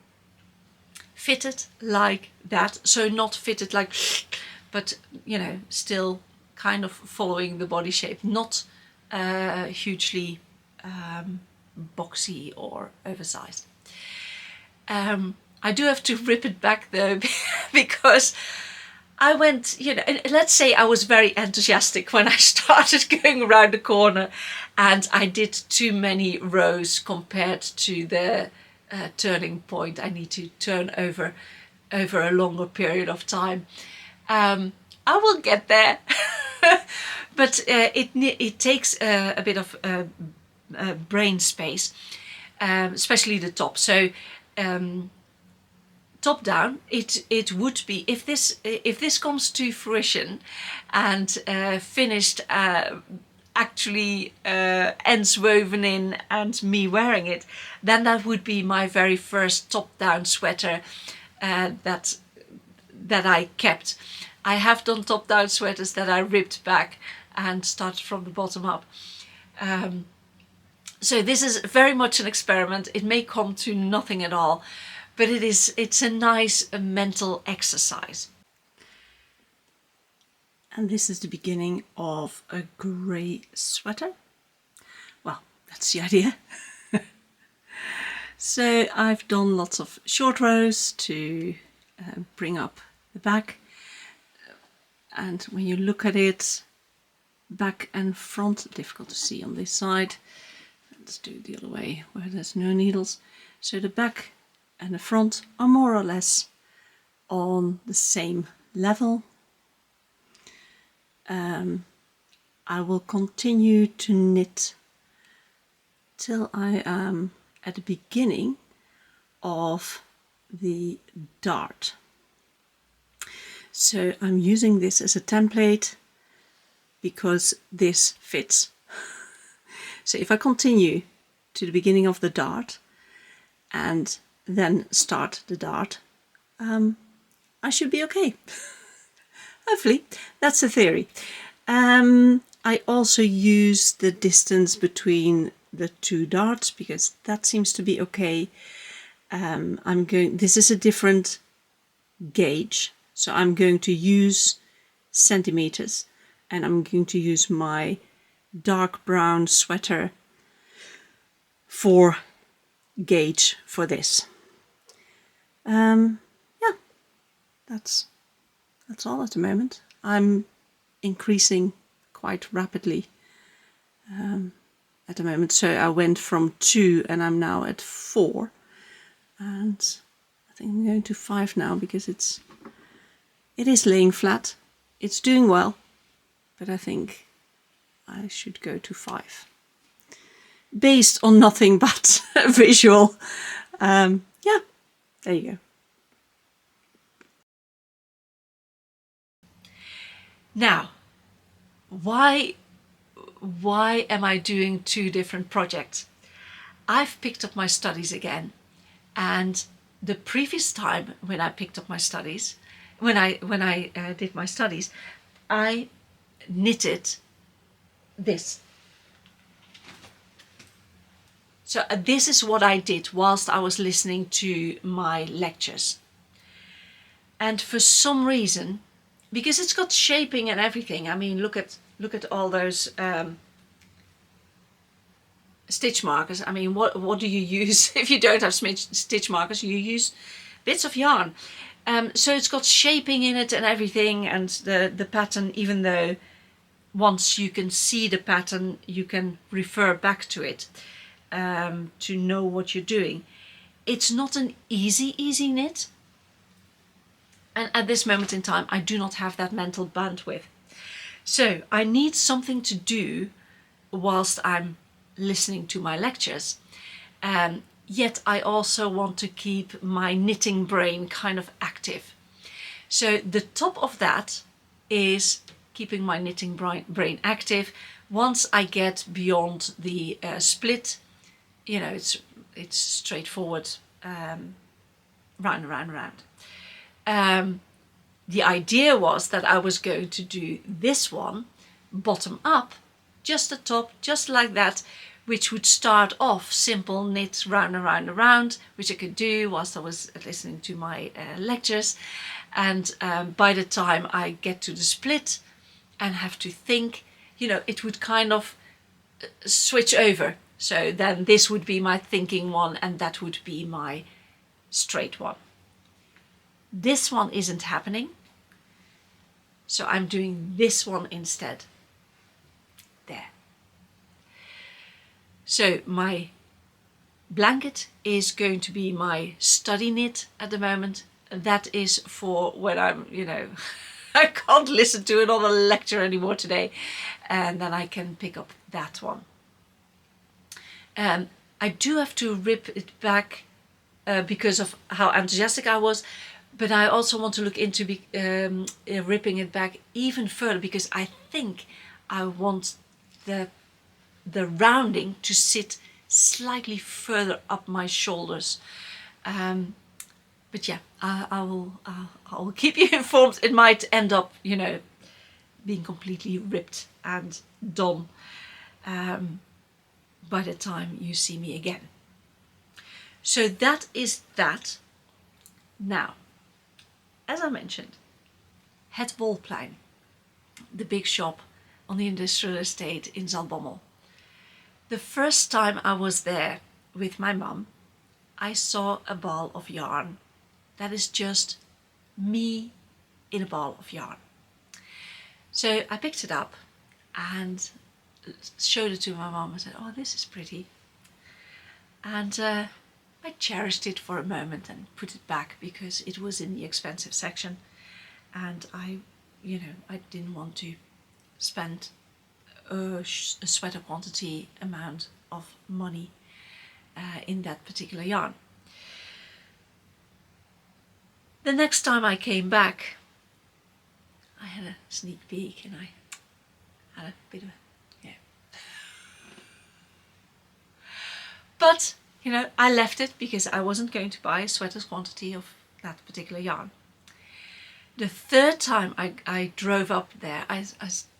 fitted like that. So not fitted like, but you know, still kind of following the body shape, not hugely boxy or oversized. I do have to rip it back though, because I went, you know, let's say I was very enthusiastic when I started going around the corner, and I did too many rows compared to the turning point I need to turn over a longer period of time. I will get there, but it takes a bit of brain space, especially the top. So top down, it would be, if this comes to fruition and finished, actually ends woven in and me wearing it, then that would be my very first top down sweater that I kept. I have done top down sweaters that I ripped back and started from the bottom up. So this is very much an experiment. It may come to nothing at all, but it's a nice mental exercise. And this is the beginning of a grey sweater. Well, that's the idea. So I've done lots of short rows to bring up the back. And when you look at it, back and front, difficult to see on this side. Let's do it the other way where there's no needles. So the back and the front are more or less on the same level. I will continue to knit till I am at the beginning of the dart. So I'm using this as a template because this fits. So if I continue to the beginning of the dart and then start the dart, I should be okay. Hopefully, that's the theory. I also use the distance between the two darts because that seems to be okay. This is a different gauge, so I'm going to use centimeters, and I'm going to use my dark brown sweater for gauge for this. Yeah, that's all at the moment. I'm increasing quite rapidly at the moment, so I went from 2 and I'm now at 4, and I think I'm going to 5 now because it is laying flat. It's doing well, but I think I should go to 5 based on nothing but visual. Yeah, there you go. Now, why am I doing 2 different projects? I've picked up my studies again, and the previous time when I picked up my studies, when I did my studies, I knitted this. So this is what I did whilst I was listening to my lectures. And for some reason, because it's got shaping and everything, I mean, look at all those stitch markers. I mean, what do you use if you don't have stitch markers? You use bits of yarn. So it's got shaping in it and everything, and the pattern, even though once you can see the pattern, you can refer back to it to know what you're doing. It's not an easy knit. And at this moment in time, I do not have that mental bandwidth. So I need something to do whilst I'm listening to my lectures. Yet I also want to keep my knitting brain kind of active. So the top of that is keeping my knitting brain active. Once I get beyond the split, you know, it's straightforward, round. The idea was that I was going to do this one bottom up, just the top, just like that, which would start off simple, knit round and round, which I could do whilst I was listening to my lectures. And by the time I get to the split and have to think, you know, it would kind of switch over. So then this would be my thinking one, and that would be my straight one. This one isn't happening, so I'm doing this one instead. There. So my blanket is going to be my study knit at the moment. That is for when I'm, you know, I can't listen to another lecture anymore today, and then I can pick up that one. I do have to rip it back because of how enthusiastic I was, but I also want to look into ripping it back even further, because I think I want the rounding to sit slightly further up my shoulders. But yeah, I will keep you informed. It might end up, you know, being completely ripped and done by the time you see me again. So that is that. Now, as I mentioned, het Wolplein, the big shop on the industrial estate in Zaltbommel. The first time I was there with my mum, I saw a ball of yarn that is just me in a ball of yarn. So I picked it up and showed it to my mum and said, "Oh, this is pretty." And I cherished it for a moment and put it back because it was in the expensive section, and I didn't want to spend a sweater quantity amount of money in that particular yarn. The next time I came back, I had a sneak peek and I had a bit of But, you know, I left it because I wasn't going to buy a sweater's quantity of that particular yarn. The third time I drove up there, I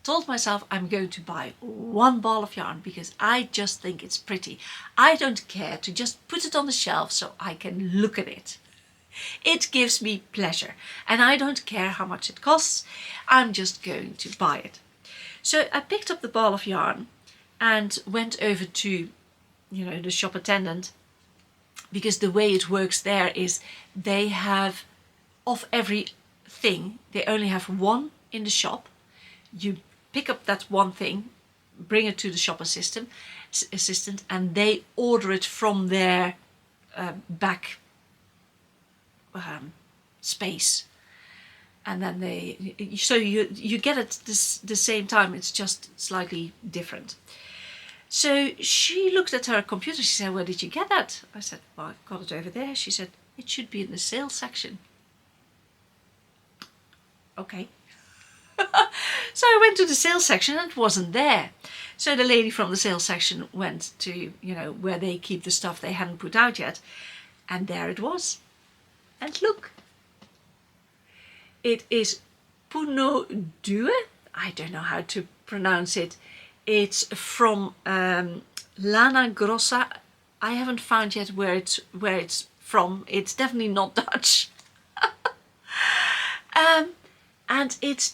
told myself I'm going to buy one ball of yarn because I just think it's pretty. I don't care to just put it on the shelf so I can look at it. It gives me pleasure and I don't care how much it costs. I'm just going to buy it. So I picked up the ball of yarn and went over to, you know, the shop attendant, because the way it works there is they have, of every thing, they only have one in the shop. You pick up that one thing, bring it to the shop assistant, and they order it from their back space, and then so you get it the same time. It's just slightly different. So she looked at her computer. She said, "Where did you get that?" I said, "Well, I got it over there." She said, "It should be in the sales section." Okay. So I went to the sales section and it wasn't there. So the lady from the sales section went to, you know, where they keep the stuff they hadn't put out yet, and there it was. And look, it is Puno Due. I don't know how to pronounce it. It's from Lana Grossa. I haven't found yet where it's from. It's definitely not Dutch. And it's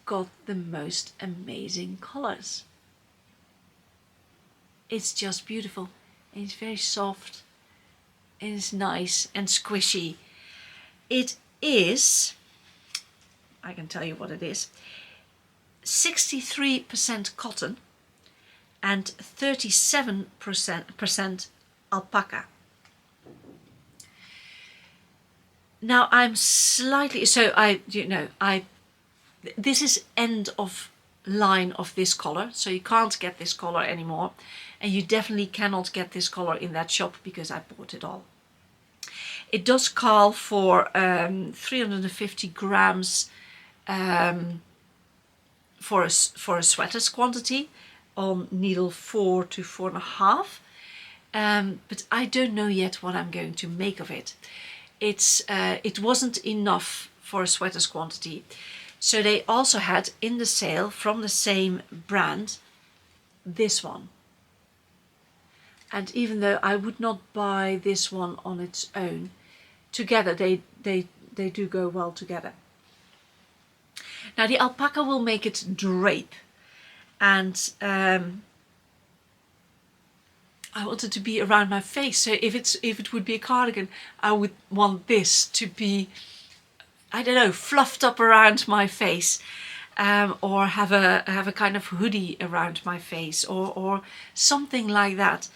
got the most amazing colors. It's just beautiful. It's very soft. It is nice and squishy. It is, I can tell you what it is, 63% cotton and 37% alpaca. Now I'm slightly, so this is end of line of this color, so you can't get this color anymore, and you definitely cannot get this color in that shop because I bought it all. It does call for 350 grams for a sweater's quantity on needle 4 to 4.5, but I don't know yet what I'm going to make of it. It wasn't enough for a sweater's quantity. So they also had in the sale from the same brand this one. And even though I would not buy this one on its own, together they do go well together. Now the alpaca will make it drape, and I want it to be around my face. So if it would be a cardigan, I would want this to be, I don't know, fluffed up around my face, or have a kind of hoodie around my face, or something like that.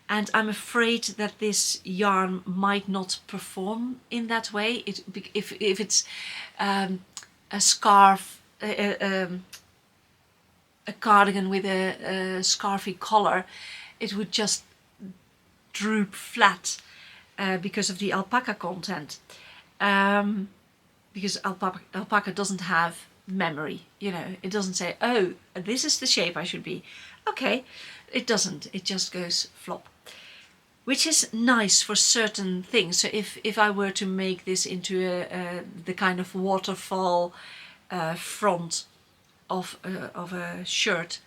And I'm afraid that this yarn might not perform in that way. If it's a scarf, a cardigan with a scarfy collar, it would just droop flat because of the alpaca content. Because alpaca doesn't have memory, you know, it doesn't say, oh, this is the shape I should be. Okay, it doesn't, it just goes flop. Which is nice for certain things. So if I were to make this into the kind of waterfall front of a shirt,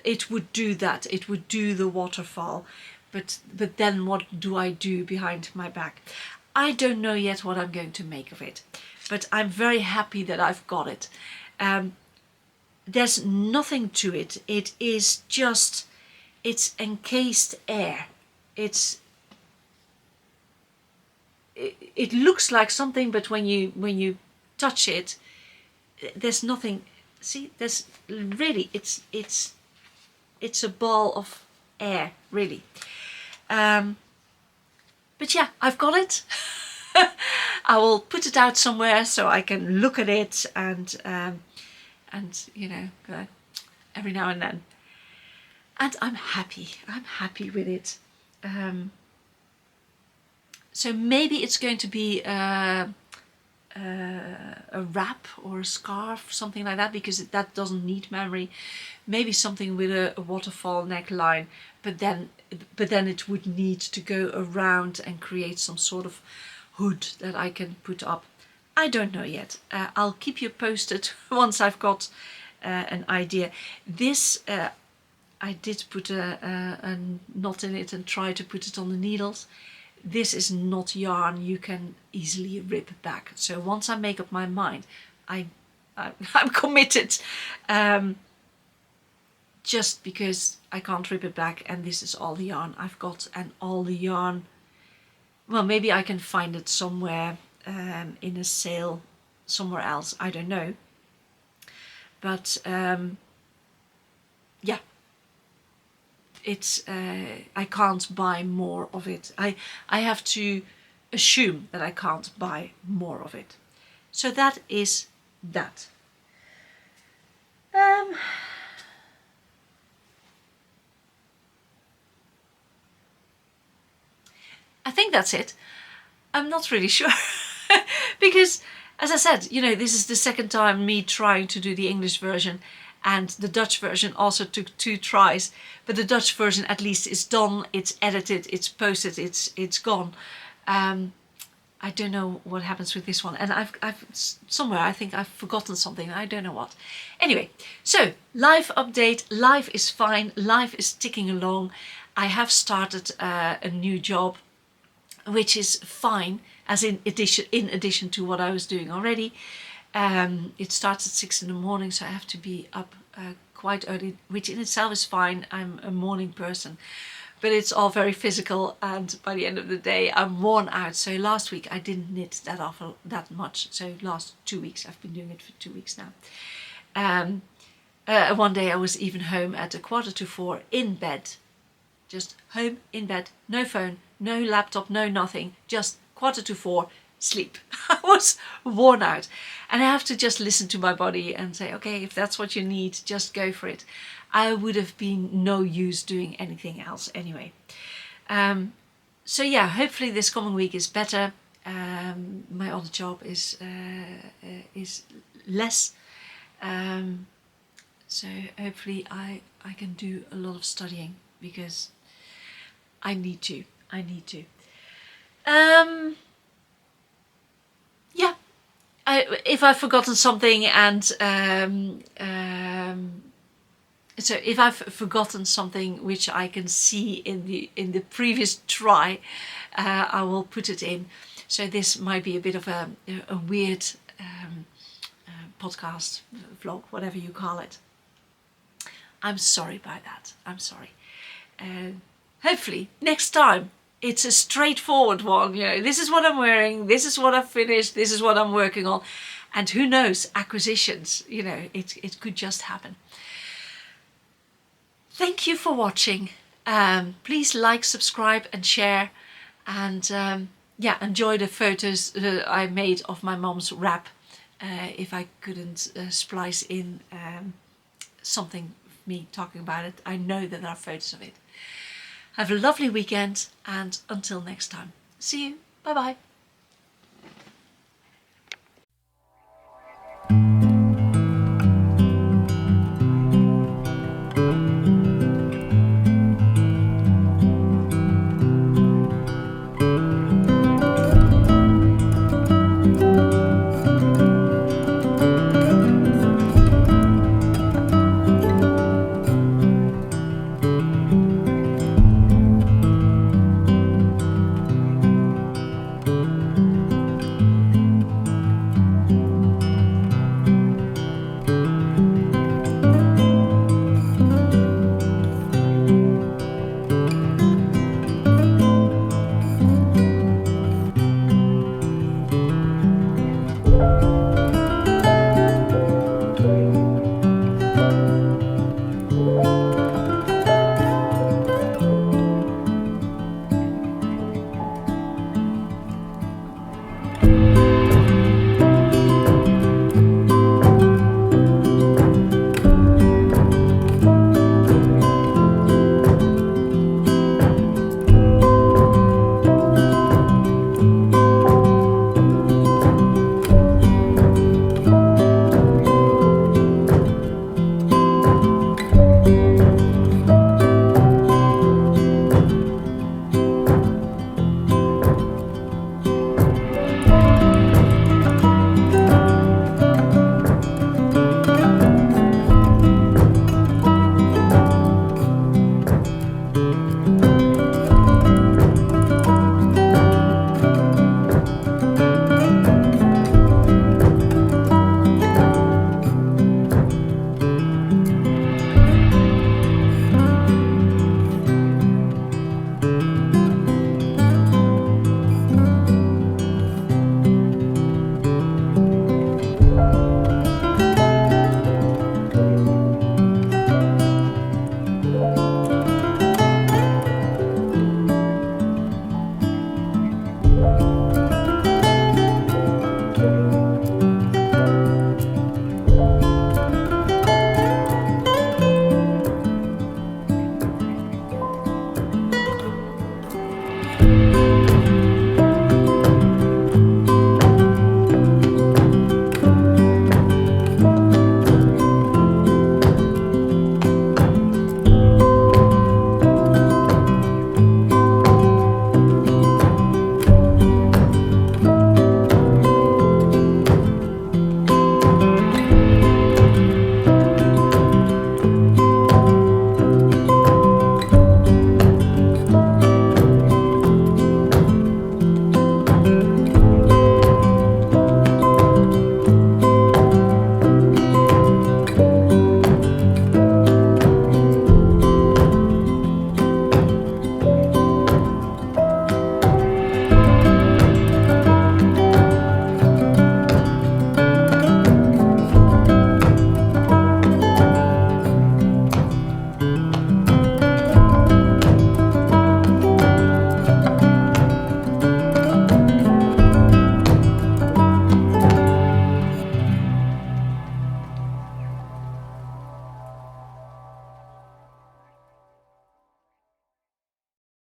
it would do that. It would do the waterfall. But then what do I do behind my back? I don't know yet what I'm going to make of it. But I'm very happy that I've got it. There's nothing to it. It is just, it's encased air. It looks like something, but when you touch it, there's nothing. See, there's really, it's a ball of air, really. But yeah, I've got it. I will put it out somewhere so I can look at it and you know, every now and then. And I'm happy. I'm happy with it. So maybe it's going to be a wrap or a scarf, something like that, because that doesn't need memory. Maybe something with a waterfall neckline, but then it would need to go around and create some sort of hood that I can put up. I don't know yet. I'll keep you posted once I've got an idea. This I did put a knot in it and try to put it on the needles. This is not yarn you can easily rip back. So once I make up my mind, I'm committed. Just because I can't rip it back, and this is all the yarn I've got, and all the yarn, well, maybe I can find it somewhere in a sale somewhere else, I don't know. But yeah, it's I can't buy more of it. I have to assume that I can't buy more of it. So that is that. I think that's it. I'm not really sure because, as I said, you know, this is the second time me trying to do the English version, and the Dutch version also took 2 tries, but the Dutch version at least is done, it's edited, it's posted, it's gone. I don't know what happens with this one, and I've somewhere I think I've forgotten something. I don't know what. Anyway, so life update. Life is fine. Life is ticking along. I have started a new job, which is fine, as in addition to what I was doing already. It starts at 6 in the morning, so I have to be up quite early, which in itself is fine. I'm a morning person, but it's all very physical, and by the end of the day I'm worn out. So last week I didn't knit that much, so last 2 weeks, I've been doing it for 2 weeks now. One day I was even home at 3:45 in bed. Just home, in bed, no phone, no laptop, no nothing, just 3:45, sleep. I was worn out, and I have to just listen to my body and say, okay, if that's what you need, just go for it. I would have been no use doing anything else anyway. So yeah, hopefully this coming week is better. My other job is less, so hopefully I can do a lot of studying, because I need to. Yeah, if I've forgotten something, and so if I've forgotten something which I can see in the previous try, I will put it in. So this might be a bit of a weird podcast, vlog, whatever you call it. I'm sorry by that. I'm sorry. Hopefully next time it's a straightforward one. You know, this is what I'm wearing, this is what I've finished, this is what I'm working on, and who knows, acquisitions, you know, it could just happen. Thank you for watching. Please like, subscribe and share, and yeah, enjoy the photos I made of my mom's wrap. If I couldn't splice in something of me talking about it, I know that there are photos of it. Have a lovely weekend, and until next time. See you. Bye bye.